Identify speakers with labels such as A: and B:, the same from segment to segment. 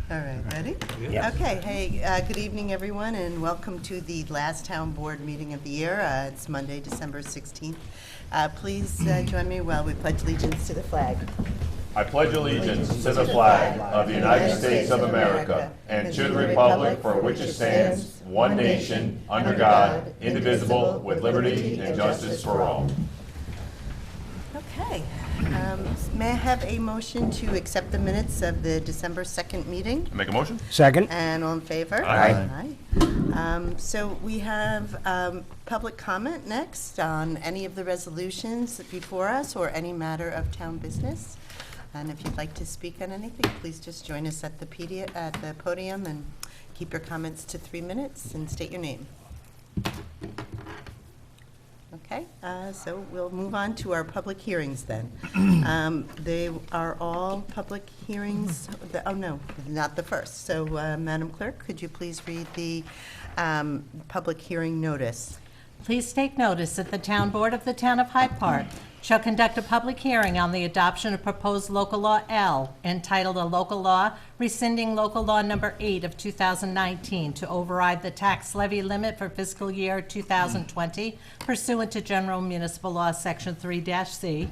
A: All right, ready?
B: Yeah.
A: Okay, hey, good evening, everyone, and welcome to the last town board meeting of the year. It's Monday, December 16th. Please join me while we pledge allegiance to the flag.
C: I pledge allegiance to the flag of the United States of America and to the republic for which it stands, one nation, under God, indivisible, with liberty and justice for all.
A: Okay. May I have a motion to accept the minutes of the December 2nd meeting?
C: Make a motion?
B: Second?
A: And all in favor?
C: Aye.
A: Aye. So we have public comment next on any of the resolutions before us or any matter of town business. And if you'd like to speak on anything, please just join us at the podium and keep your comments to 3 minutes and state your name. Okay, so we'll move on to our public hearings then. They are all public hearings, oh no, not the first. So Madam Clerk, could you please read the public hearing notice?
D: Please take notice that the Town Board of the Town of Hyde Park shall conduct a public hearing on the adoption of proposed local law L, entitled a local law rescinding local law number 8 of 2019 to override the tax levy limit for fiscal year 2020 pursuant to General Municipal Law Section 3-C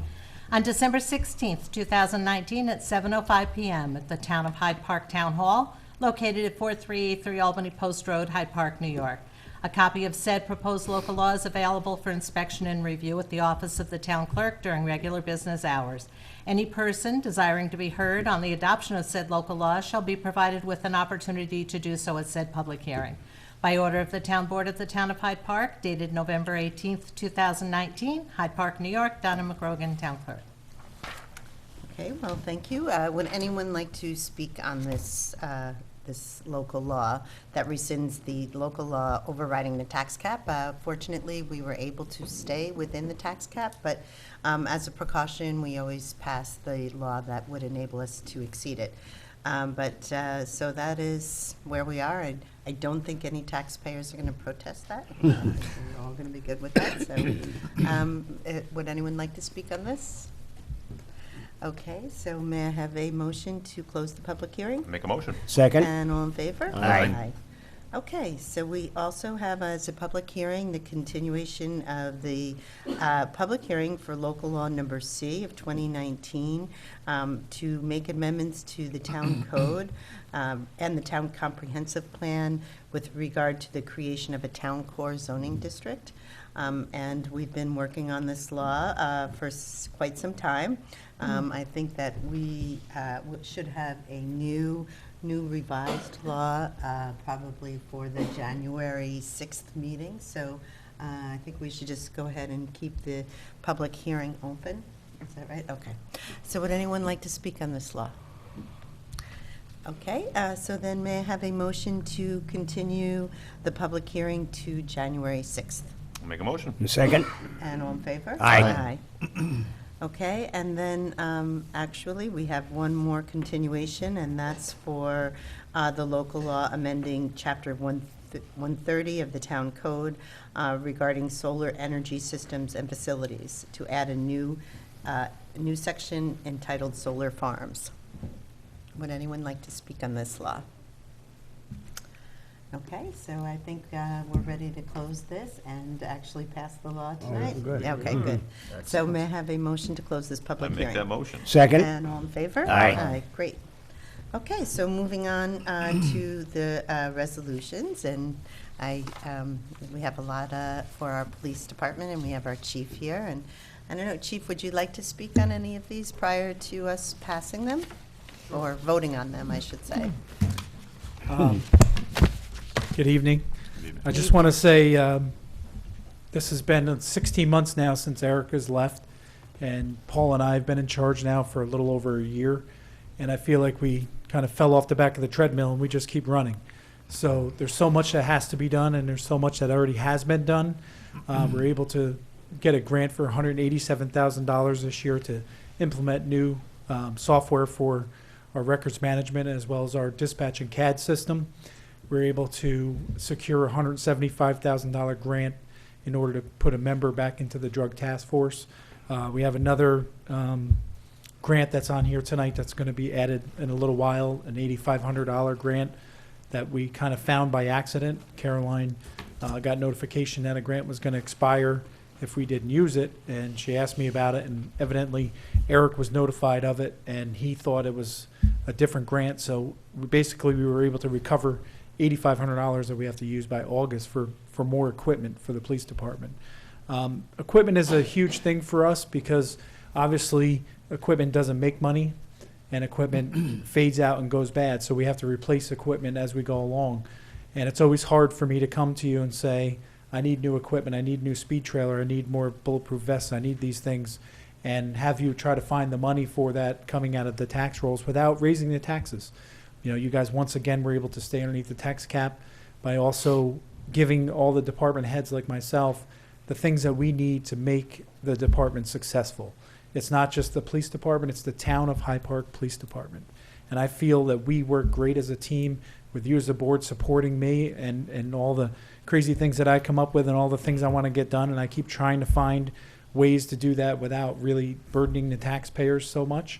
D: on December 16th, 2019 at 7:05 p.m. at the Town of Hyde Park Town Hall, located at 4383 Albany Post Road, Hyde Park, New York. A copy of said proposed local law is available for inspection and review at the office of the town clerk during regular business hours. Any person desiring to be heard on the adoption of said local law shall be provided with an opportunity to do so at said public hearing. By order of the Town Board of the Town of Hyde Park, dated November 18th, 2019, Hyde Park, New York, Donna McGrogan, Town Clerk.
A: Okay, well, thank you. Would anyone like to speak on this local law that rescinds the local law overriding the tax cap? Fortunately, we were able to stay within the tax cap, but as a precaution, we always pass the law that would enable us to exceed it. So that is where we are. I don't think any taxpayers are going to protest that. We're all going to be good with that. So would anyone like to speak on this? Okay, so may I have a motion to close the public hearing?
C: Make a motion.
B: Second?
A: And all in favor?
B: Aye.
A: Okay, so we also have as a public hearing, the continuation of the public hearing for local law number C of 2019 to make amendments to the town code and the town comprehensive plan with regard to the creation of a town core zoning district. And we've been working on this law for quite some time. I think that we should have a new revised law probably for the January 6th meeting. So I think we should just go ahead and keep the public hearing open. Is that right? Okay. So would anyone like to speak on this law? Okay, so then may I have a motion to continue the public hearing to January 6th?
C: Make a motion.
B: Second?
A: And all in favor?
B: Aye.
A: Okay, and then actually, we have one more continuation, and that's for the local law amending Chapter 130 of the Town Code regarding solar energy systems and facilities to add a new section entitled Solar Farms. Would anyone like to speak on this law? Okay, so I think we're ready to close this and actually pass the law tonight.
B: good.
A: Yeah, okay, good. So may I have a motion to close this
C: I
A: public
C: make
A: hearing?
C: that motion.
B: Second?
A: And all in favor?
B: Aye.
A: Great. Okay, so moving on to the resolutions, and we have a lot for our police department, and we have our chief here. And I don't know, Chief, would you like to speak on any of these prior to us passing them? Or voting on them, I should say.
E: Good evening. I just want to say this has been 16 months now since Erica's left, and Paul and I have been in charge now for a little over a year, and I feel like we kind of fell off the back of the treadmill and we just keep running. So there's so much that has to be done, and there's so much that already has been done. We're able to get a grant for $187,000 this year to implement new software for our records management as well as our dispatch and CAD system. We're able to secure a $175,000 grant in order to put a member back into the drug task force. We have another grant that's on here tonight that's going to be added in a little while, an $8,500 grant that we kind of found by accident. Caroline got notification that a grant was going to expire if we didn't use it, and she asked me about it, and evidently Eric was notified of it, and he thought it was a different grant, so we were able to recover $8,500 that we have to use by August for more equipment for the police department. Equipment is a huge thing for us because obviously equipment doesn't make money, and equipment fades out and goes bad, so we have to replace equipment as we go along. And it's always hard for me to come to you and say, I need new equipment, I need new speed trailer, I need more bulletproof vests, I need these things, and have you try to find the money for that coming out of the tax rolls without raising the taxes. You know, you guys once again were able to stay underneath the tax cap by also giving all the department heads like myself the things that we need to make the department successful. It's not just the police department, it's the town of Hyde Park Police Department. And I feel that we work great as a team with you as a board supporting me and all the crazy things that I come up with and all the things I want to get done. And I keep trying to find ways to do that without really burdening the taxpayers so much,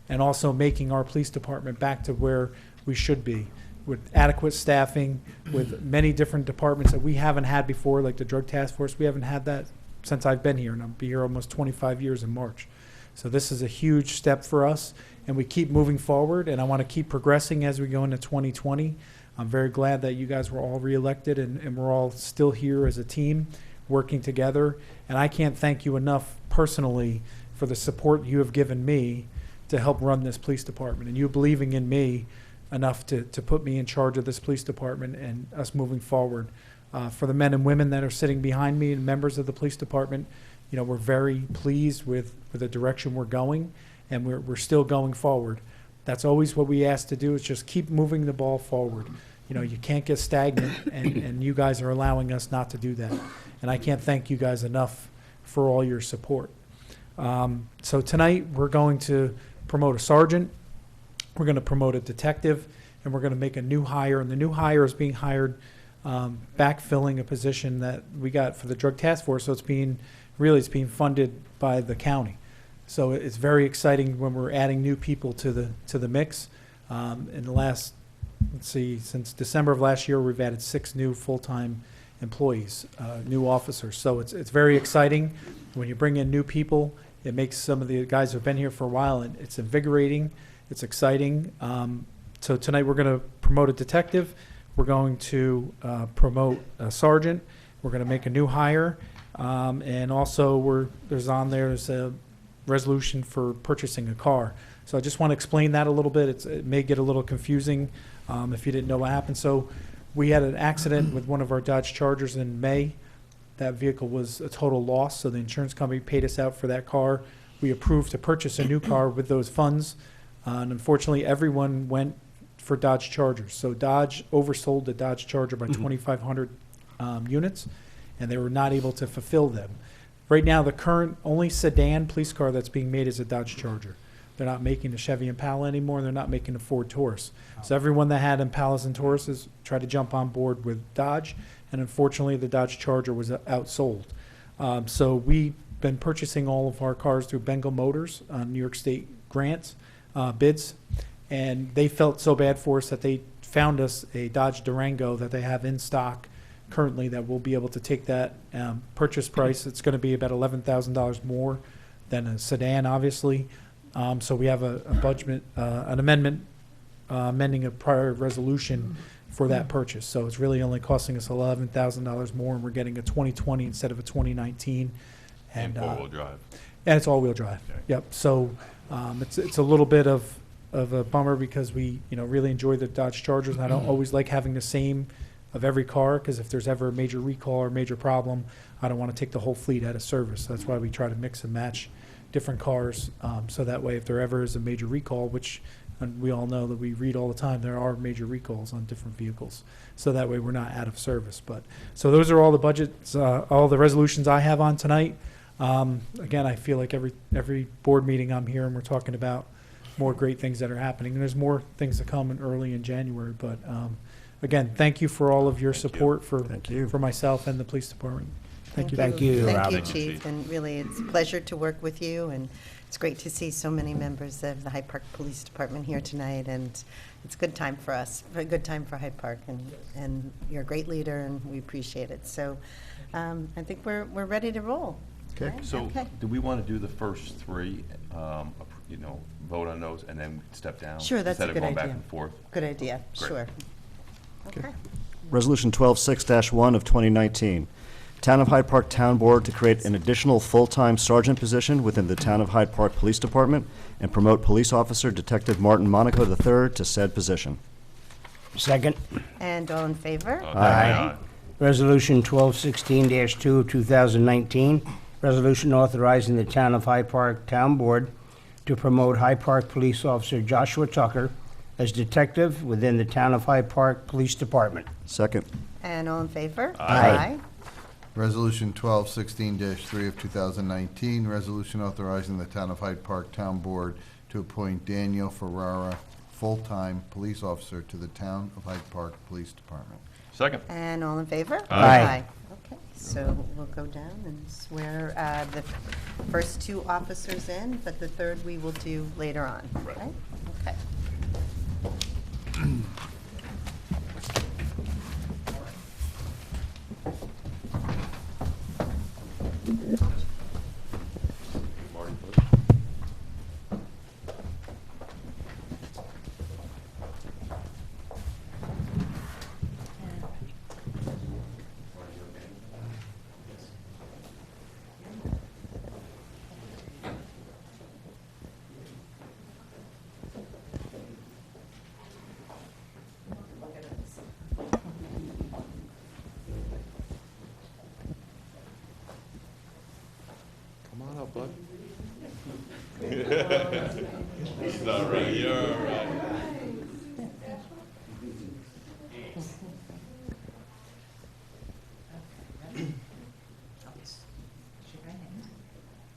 E: and also making our police department back to where we should be, with adequate staffing, with many different departments that we haven't had before, like the drug task force. We haven't had that since I've been here, and I'll be here almost 25 years in March. So this is a huge step for us, and we keep moving forward, and I want to keep progressing as we go into 2020. I'm very glad that you guys were all reelected, and we're all still here as a team working together. And I can't thank you enough personally for the support you have given me to help run this police department, and you believing in me enough to put me in charge of this police department and us moving forward. For the men and women that are sitting behind me and members of the police department, you know, we're very pleased with the direction we're going, and we're still going forward. That's always what we ask to do, is just keep moving the ball forward. You know, you can't get stagnant, and you guys are allowing us not to do that. And I can't thank you guys enough for all your support. So tonight we're going to promote a sergeant, we're going to promote a detective, and we're going to make a new hire. And the new hire is being hired backfilling a position that we got for the drug task force. So it's being funded by the county. So it's very exciting when we're adding new people to the mix. In the last, since December of last year, we've added 6 new full-time employees, new officers. So it's very exciting. When you bring in new people, it makes some of the guys who have been here for a while, and it's invigorating, it's exciting. So tonight we're going to promote a detective, we're going to promote a sergeant, we're going to make a new hire, and also there's a resolution for purchasing a car. So I just want to explain that a little bit. It may get a little confusing if you didn't know what happened. So we had an accident with one of our Dodge Chargers in May. That vehicle was a total loss, so the insurance company paid us out for that car. We approved to purchase a new car with those funds, and unfortunately everyone went for Dodge Chargers. So Dodge oversold the Dodge Charger by 2,500 units, and they were not able to fulfill them. Right now, the current only sedan police car that's being made is a Dodge Charger. They're not making the Chevy Impala anymore. They're not making the Ford Taurus. So everyone that had Impalas and Tauruses tried to jump on board with Dodge, and unfortunately, the Dodge Charger was outsold. So we've been purchasing all of our cars through Bengal Motors on New York State grants, bids, and they felt so bad for us that they found us a Dodge Durango that they have in stock currently that we'll be able to take that purchase price. It's going to be about $11,000 more than a sedan, obviously. So we have a budget, an amendment amending a prior resolution for that purchase. So it's really only costing us $11,000 more, and we're getting a 2020 instead of a 2019.
C: And four-wheel drive.
E: And it's all-wheel drive.
C: Okay.
E: Yep. So it's a little bit of a bummer because we really enjoy the Dodge Chargers, and I don't always like having the same of every car, because if there's ever a major recall or major problem, I don't want to take the whole fleet out of service. That's why we try to mix and match different cars, so that way if there ever is a major recall, which we all know that we read all the time, there are major recalls on different vehicles. So that way we're not out of service. So those are all the budgets, all the resolutions I have on tonight. Again, I feel like every board meeting I'm here and we're talking about more great things that are happening. And there's more things to come early in January. But again, thank you for all of your support for myself and the police department. Thank you.
A: Thank you,
C: Robin.
A: Chief, and really it's a pleasure to work with you, and It's great to see so many members of the Hyde Park Police Department here tonight, and it's a good time for us, a good time for Hyde Park, and you're a great leader, and we appreciate it. So I think we're ready to roll.
B: Okay.
A: Right?
C: So,
A: Okay.
C: do we want to do the first three, vote on those, and then step down?
A: Sure, that's a good
C: Instead of going back
A: idea.
C: and forth?
A: Good idea,
C: Great.
A: sure. Okay.
B: Resolution 12-6-1 of 2019. Town of Hyde Park Town Board to create an additional full-time sergeant position within the Town of Hyde Park Police Department and promote Police Officer Detective Martin Monaco III to said position.
F: Second.
A: And all in favor?
F: Aye. Resolution 1216-2 of 2019, resolution authorizing the Town of Hyde Park Town Board to promote Hyde Park Police Officer Joshua Tucker as detective within the Town of Hyde Park Police Department.
B: Second.
A: And all in favor?
F: Aye.
G: Resolution 1216-3 of 2019, resolution authorizing the Town of Hyde Park Town Board to appoint Daniel Ferrara, full-time police officer to the Town of Hyde Park Police Department.
C: Second.
A: And all in favor?
F: Aye.
A: Okay, so we'll go down and swear the first two officers in, but the third we will do later on,
C: Right.
A: right? Okay.
C: Marty first. Come on up, bud. It's all right, you're all right.
D: Shake my hand.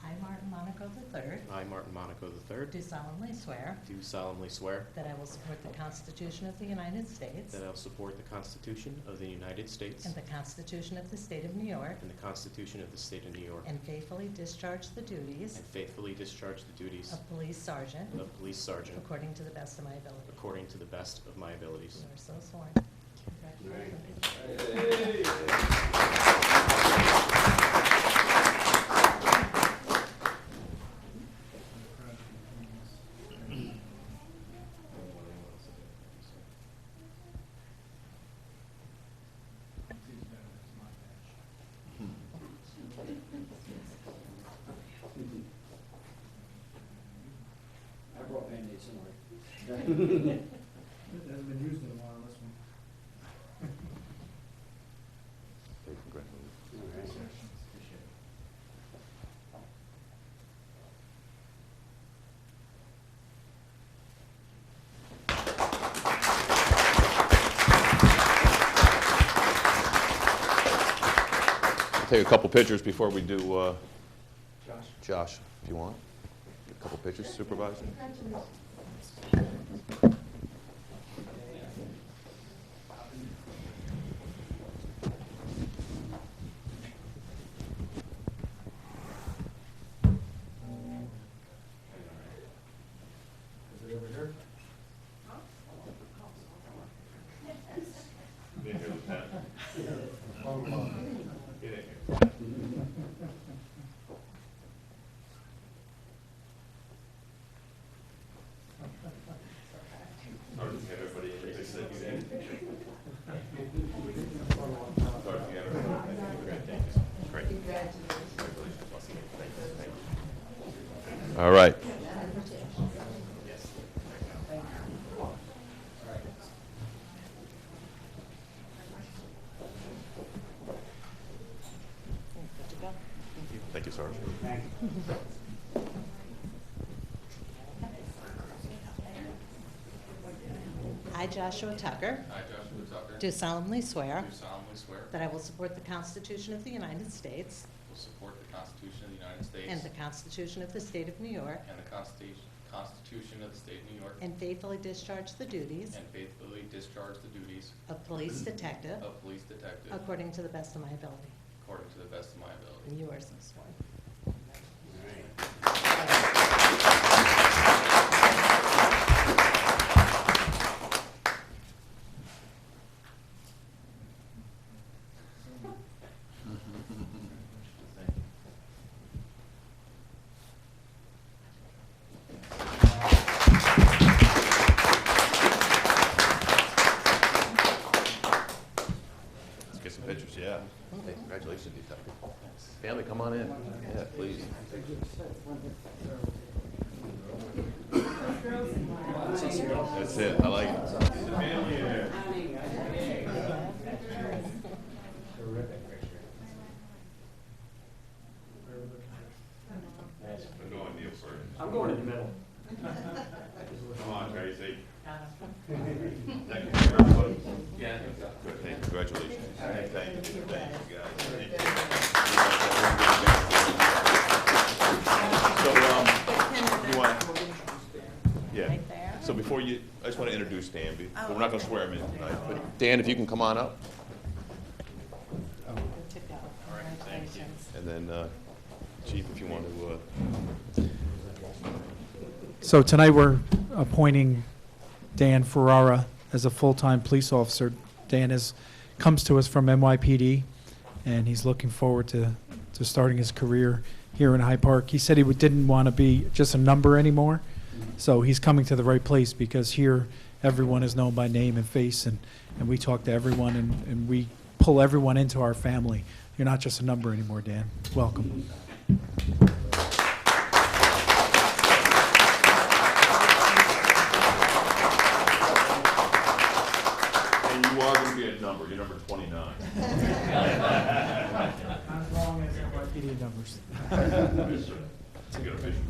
D: I, Martin Monaco III,
H: I, Martin Monaco III,
D: do solemnly swear
H: do solemnly swear
D: that I will support the Constitution of the United States
H: that I will support the Constitution of the United States
D: and the Constitution of the State of New York,
H: and the Constitution of the State of New York,
D: and faithfully discharge the duties
H: and faithfully discharge the duties
D: of police sergeant
H: of police sergeant
D: according to the best of my ability.
H: according to the best of my abilities.
D: You are so sworn. Congratulations.
I: I brought Band-Aids somewhere.
E: It hasn't been used in a while, this one.
C: Take a couple pictures before we do, Josh, if you want. A couple pictures, Supervisor. All right. Thank you, Sergeant.
D: I, Joshua Tucker,
H: I, Joshua Tucker,
D: do solemnly swear
H: do solemnly swear
D: that I will support the Constitution of the United States
H: will support the Constitution of the United States
D: and the Constitution of the State of New York,
H: and the Constitution of the State of New York,
D: and faithfully discharge the duties
H: and faithfully discharge the duties
D: of police detective
H: of police detective
D: according to the best of my ability.
H: according to the best of my ability.
D: And you are so sworn.
C: Pictures, yeah. Hey, congratulations, Detective. Family, come on in. Yeah, please. That's it, I like it. I'm going Neil first.
I: I'm going in the middle.
C: Come on, Tracy. Thank you, everybody.
H: Yeah, I think so.
C: Good, thank you, congratulations. Thank you, guys. So, you want, yeah. So before you, I just want to introduce Dan, but we're not going to swear him in tonight. But Dan, if you can come on up.
D: Good to go. Congratulations.
C: And then, Chief, if you want to,
E: So tonight, we're appointing Dan Ferrara as a full-time police officer. Dan comes to us from NYPD, and he's looking forward to starting his career here in Hyde Park. He said he didn't want to be just a number anymore, so he's coming to the right place, because here, everyone is known by name and face, and we talk to everyone, and we pull everyone into our family. You're not just a number anymore, Dan. Welcome.
C: and you are going to be a number. You're number 29.
E: Not as long as NYPD numbers.
C: You get a vision.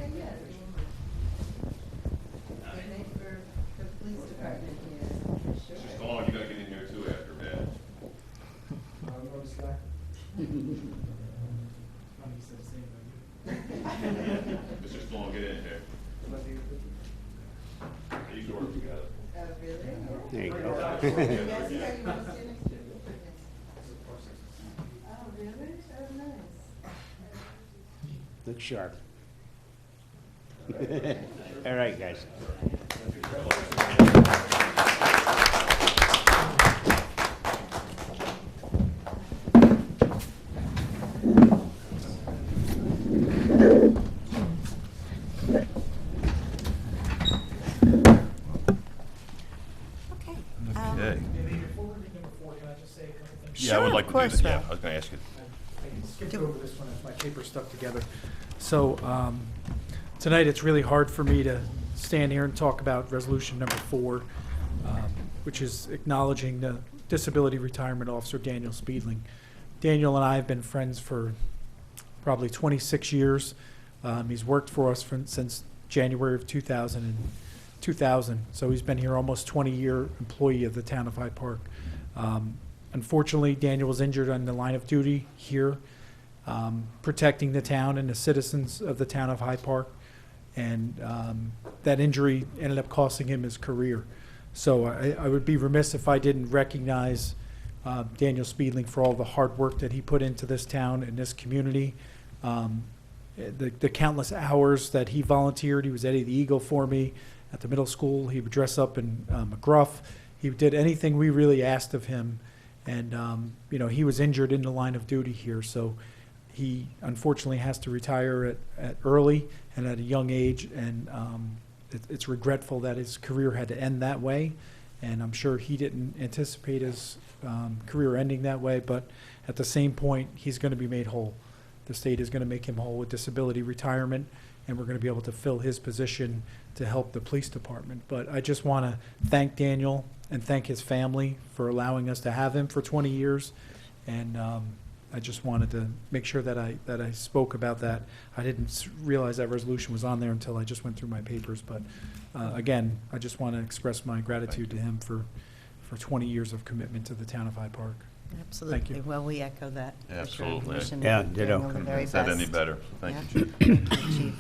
C: Mr. Stallone, you got to get in here too after that. Mr. Stallone, get in here. You can work together.
F: There you go. Look sharp. All right, guys.
C: Okay.
E: Before we begin, can I just say a couple things?
C: Yeah, I would
A: Sure,
C: like
A: of
C: to do
A: course,
C: that. Yeah,
A: Rob.
C: I was going to ask you.
E: I skipped over this one as my paper stuck together. So tonight, it's really hard for me to stand here and talk about resolution number 4, which is acknowledging the disability retirement officer, Daniel Speedling. Daniel and I have been friends for probably 26 years. He's worked for us since January of 2000, so he's been here almost 20-year employee of the town of Hyde Park. Unfortunately, Daniel was injured on the line of duty here, protecting the town and the citizens of the town of Hyde Park, and that injury ended up costing him his career. So I would be remiss if I didn't recognize Daniel Speedling for all the hard work that he put into this town and this community. The countless hours that he volunteered. He was Eddie the Eagle for me at the middle school. He would dress up in McGruff. He did anything we really asked of him. And, he was injured in the line of duty here. So he unfortunately has to retire at early and at a young age. And it's regretful that his career had to end that way. And I'm sure he didn't anticipate his career ending that way. But at the same point, he's going to be made whole. The state is going to make him whole with disability retirement, and we're going to be able to fill his position to help the police department. But I just want to thank Daniel and thank his family for allowing us to have him for 20 years. And I just wanted to make sure that I spoke about that. I didn't realize that resolution was on there until I just went through my papers. But again, I just want to express my gratitude to him for 20 years of commitment to the town of Hyde Park.
A: Absolutely. Well, we echo that. for sure.
C: Absolutely.
A: Wishing
F: Yeah,
A: Daniel
F: ditto.
A: the
C: Couldn't
A: very
C: have said any
A: best.
C: better. Thank
A: Yeah.
C: you, Chief.
A: Thank you, Chief.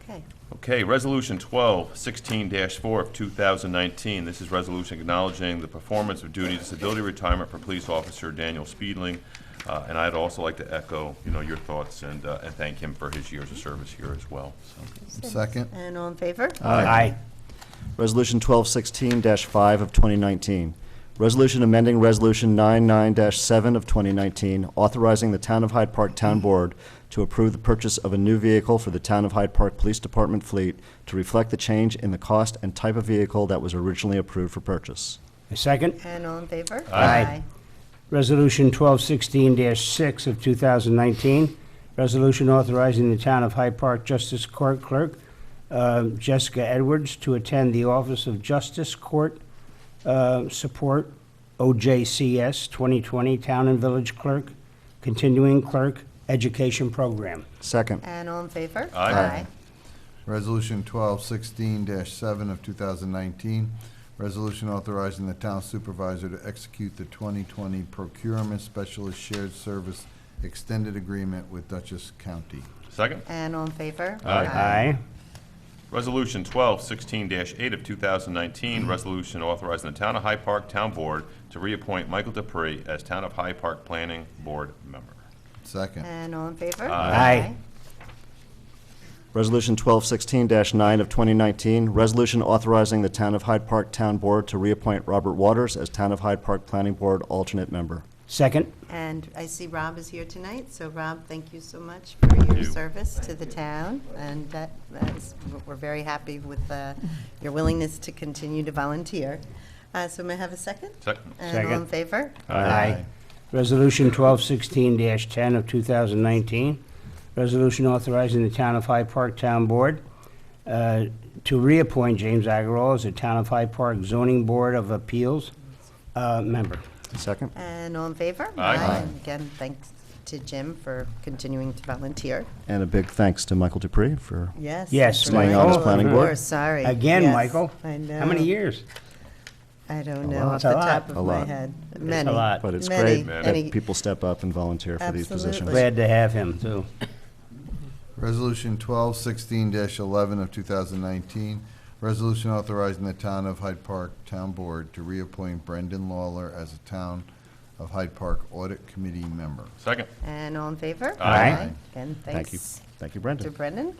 A: Okay.
C: Okay, Resolution 1216-4 of 2019. This is resolution acknowledging the performance of duty disability retirement for police officer Daniel Speedling. And I'd also like to echo, your thoughts and thank him for his years of service here as well. So.
G: Second.
A: And all in favor?
F: Aye.
B: Resolution 1216-5 of 2019. Resolution amending Resolution 99-7 of 2019, authorizing the Town of Hyde Park Town Board to approve the purchase of a new vehicle for the Town of Hyde Park Police Department fleet to reflect the change in the cost and type of vehicle that was originally approved for purchase.
F: A second?
A: And all in favor?
F: Aye. Resolution 1216-6 of 2019, resolution authorizing the Town of Hyde Park Justice Court Clerk Jessica Edwards to attend the Office of Justice Court Support, OJCS 2020 Town and Village Clerk, Continuing Clerk Education Program.
B: Second.
A: And all in favor?
C: Aye.
G: Resolution 1216-7 of 2019, resolution authorizing the town supervisor to execute the 2020 Procurement Specialist Shared Service Extended Agreement with Dutchess County.
C: Second.
A: And all in favor?
F: Aye.
C: Resolution 1216-8 of 2019, resolution authorizing the Town of Hyde Park Town Board to reappoint Michael Dupree as Town of Hyde Park Planning Board member.
G: Second.
A: And all in favor?
F: Aye.
B: Resolution 1216-9 of 2019, resolution authorizing the Town of Hyde Park Town Board to reappoint Robert Waters as Town of Hyde Park Planning Board alternate member.
F: Second.
A: And I see Rob is here tonight, so Rob, thank you so much for your
C: you.
A: service to the town, and we're very happy with your willingness to continue to volunteer. So may I have a second?
C: Second.
A: And all in
F: Second.
A: favor?
F: Aye. Resolution 1216-10 of 2019, resolution authorizing the Town of Hyde Park Town Board to reappoint James Agarwal as a Town of Hyde Park Zoning Board of Appeals member.
B: Second.
A: And all in favor?
C: Aye.
A: And again, thanks to Jim for continuing to volunteer.
B: And a big thanks to Michael Dupree for
A: Yes.
F: Yes,
B: Staying on his planning board.
A: We're sorry.
F: Again,
A: Yes,
F: Michael.
A: I know.
F: How many years?
A: I don't
B: A
A: know
B: lot.
A: off the
F: That's a
A: top
B: lot.
A: of
B: A
A: my
B: lot.
A: head.
F: a
A: Many.
F: lot.
B: But it's
A: Many,
B: great
A: many.
B: that people step up and volunteer for these
A: Absolutely.
B: positions.
F: Glad to have him, too.
G: Resolution 1216-11 of 2019, resolution authorizing the Town of Hyde Park Town Board to reappoint Brendan Lawler as a Town of Hyde Park Audit Committee member.
C: Second.
A: And all in favor?
F: Aye.
A: Again,
B: Thank you.
A: thanks
B: Thank you,
A: to
B: Brendan.
A: Brendan.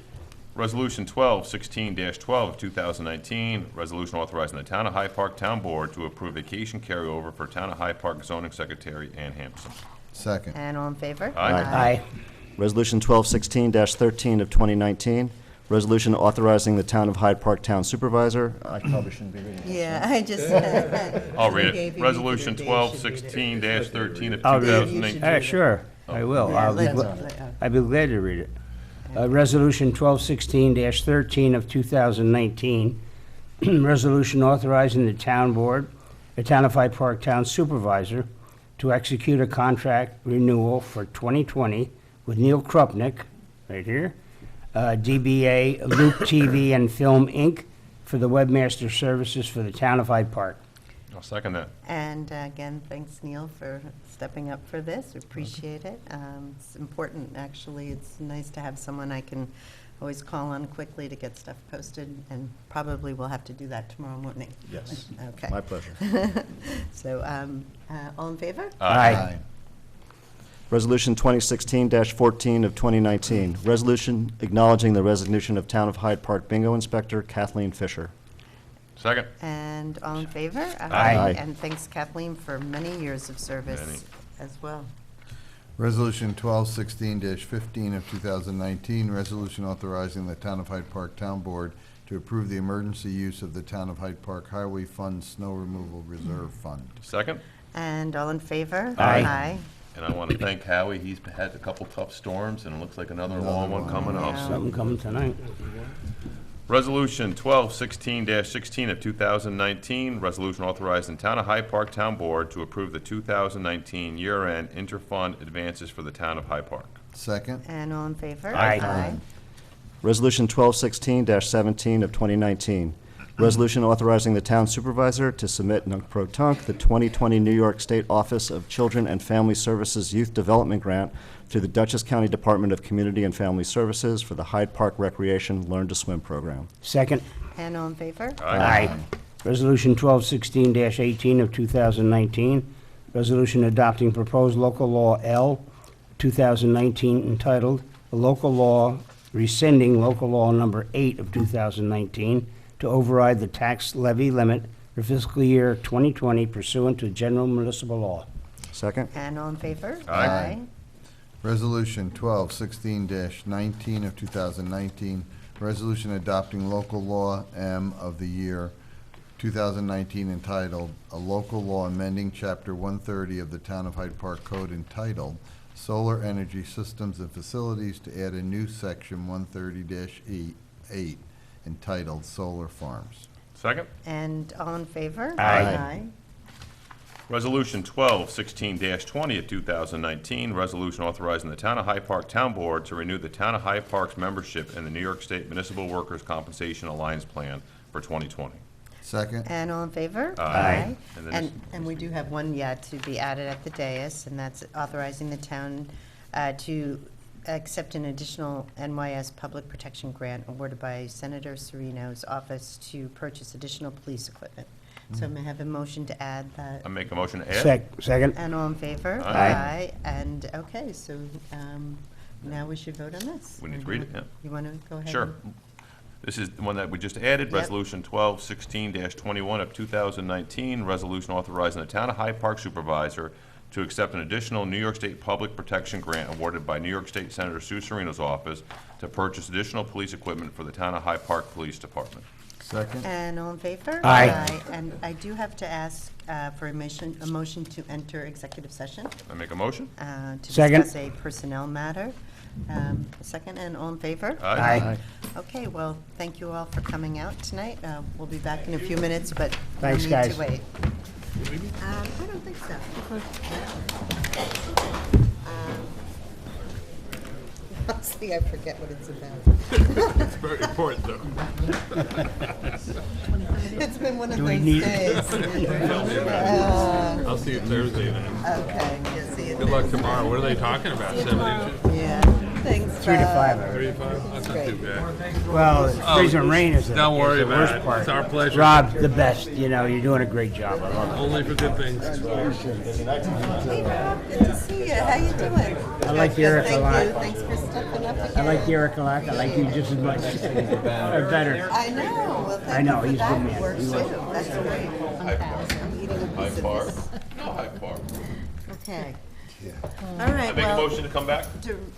C: Resolution 1216-12 of 2019, resolution authorizing the Town of Hyde Park Town Board to approve vacation carryover for Town of Hyde Park Zoning Secretary Ann Hampson.
G: Second.
A: And all in favor?
C: Aye.
F: Aye.
B: Resolution 1216-13 of 2019, resolution authorizing the Town of Hyde Park Town Supervisor. I probably shouldn't be reading this.
A: Yeah, I just.
C: I'll read
A: Gave
C: it.
A: you
C: Resolution
A: recommendation.
C: 1216-13 of
F: I'll read it.
C: 2019.
F: Sure, I will.
A: Yeah,
F: I'll be
A: let's-
F: I'd be glad to read it. Resolution 1216-13 of 2019, resolution authorizing the Town Board, the Town of Hyde Park Town Supervisor, to execute a contract renewal for 2020 with Neil Krupnick, right here, DBA Loop TV and Film, Inc., for the webmaster services for the Town of Hyde Park.
C: I'll second that.
A: And again, thanks, Neil, for stepping up for this. We appreciate it. It's important, actually. It's nice to have someone I can always call on quickly to get stuff posted, and probably we'll have to do that tomorrow morning.
B: Yes.
A: Okay.
B: My pleasure.
A: So, all in favor?
F: Aye.
B: Resolution 2016-14 of 2019, resolution acknowledging the resignation of Town of Hyde Park Bingo Inspector Kathleen Fisher.
C: Second.
A: And all in favor?
B: Aye.
A: And thanks, Kathleen, for many years of service as well.
G: Resolution 1216-15 of 2019, resolution authorizing the Town of Hyde Park Town Board to approve the emergency use of the Town of Hyde Park Highway Fund Snow Removal Reserve Fund.
C: Second.
A: And all in favor?
F: Aye.
C: And I want to thank Howie. He's had a couple tough storms, and it looks like another long one coming up.
A: Yeah.
F: Something coming tonight.
C: Resolution 1216-16 of 2019, resolution authorizing Town of Hyde Park Town Board to approve the 2019 year-end interfund advances for the Town of Hyde Park.
G: Second.
A: And all in favor?
F: Aye.
B: Resolution 1216-17 of 2019, resolution authorizing the Town Supervisor to submit nunc pro tunc the 2020 New York State Office of Children and Family Services Youth Development Grant to the Dutchess County Department of Community and Family Services for the Hyde Park Recreation Learn to Swim program.
F: Second.
A: And all in favor?
F: Aye. Resolution 1216-18 of 2019, resolution adopting proposed local law L 2019 entitled, "A Local Law Rescinding Local Law Number 8 of 2019 to override the tax levy limit for fiscal year 2020 pursuant to general municipal law."
B: Second?
A: And all in favor?
C: Aye.
G: Resolution 1216-19 of 2019, resolution adopting local law M of the year 2019, entitled, "A Local Law Amending Chapter 130 of the Town of Hyde Park Code entitled Solar Energy Systems and Facilities to add a new section 130-8 entitled Solar Farms."
C: Second.
A: And all in favor?
F: Aye.
C: Resolution 1216-20 of 2019, resolution authorizing the Town of Hyde Park Town Board to renew the Town of Hyde Park's membership in the New York State Municipal Workers' Compensation Alliance Plan for 2020.
G: Second.
A: And all in favor?
C: Aye. And then
A: And we do have one yet to be added at the dais, and that's authorizing the town to accept an additional NYS Public Protection Grant awarded by Senator Serino's office to purchase additional police equipment. So may I have a motion to add that?
C: I make a motion to add.
F: Second.
A: And all in favor?
C: Aye.
A: And, okay, so now we should vote on this.
C: We need to read it, yeah.
A: You want to go ahead?
C: Sure.
A: and-
C: This is the one that we just added,
A: Yep.
C: Resolution 1216-21 of 2019, resolution authorizing the Town of Hyde Park Supervisor to accept an additional New York State Public Protection Grant awarded by New York State Senator Sue Serino's office to purchase additional police equipment for the Town of Hyde Park Police Department.
G: Second.
A: And all in favor?
F: Aye.
A: And I do have to ask for a motion to enter executive session
C: I make a motion?
A: to
F: Second.
A: discuss a personnel matter. Second, and all in favor?
F: Aye.
A: Okay, well, thank you all for coming out tonight. We'll be back in a few minutes, but we'll
F: Thanks,
A: need
F: guys.
A: to wait. I don't think so. Honestly, I forget what it's about.
J: It's very important, though.
A: It's been one of
F: Do we
A: those
F: need-
A: days.
J: I'll see you Thursday then.
A: Okay, yeah, see you
J: Good luck tomorrow. What are they talking about? 72?
A: Yeah, thanks.
F: 3 to
A: Bob.
F: 5 hours.
J: 35? That's not too bad.
F: Well, freezing rain is the
J: Don't worry
F: is the worst
J: about it.
F: part.
J: It's our pleasure.
F: Rob, the best. You know, you're doing a great job. I love it.
J: Only for good things.
A: Hey, Bob, good to see you. How you doing?
F: I like Eric a lot.
A: Thank you. Thanks for stepping up again.
F: I like Derek a lot. I like you just as much. Or better.
A: I know. Well,
F: I
A: thank
F: know,
A: you
F: he's
A: for
F: a good
A: that
F: man.
A: work
F: He
A: too.
F: was.
A: That's great. I'm eating a piece of this.
C: No, Hyde Park.
A: Okay. All right,
C: I make a
A: well,
C: motion to come back?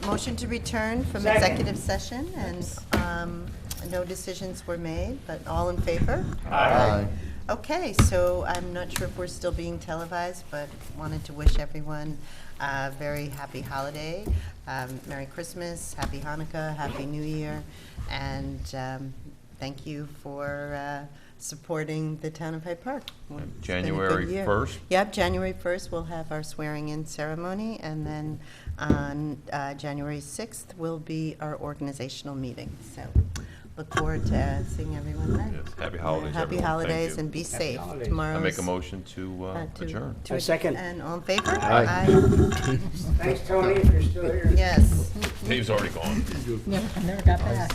A: motion to return from
F: Second.
A: executive session, and no decisions were made, but all in favor?
G: Aye.
A: Okay, so I'm not sure if we're still being televised, but wanted to wish everyone a very happy holiday. Merry Christmas, Happy Hanukkah, Happy New Year, and thank you for supporting the town of Hyde Park. It's been a good
C: January
A: year.
C: 1st?
A: Yep, January 1st, we'll have our swearing-in ceremony, and then on January 6th will be our organizational meeting. So look forward to seeing everyone then.
C: Yes. Happy holidays,
A: Happy
C: everyone. Thank
A: holidays,
C: you.
A: and be safe.
F: holidays.
A: Tomorrow.
C: I make a motion to adjourn.
F: A second.
A: And all in favor?
B: Aye.
F: Thanks, Tony, if you're still here.
A: Yes.
C: Dave's already gone.
D: Never got back.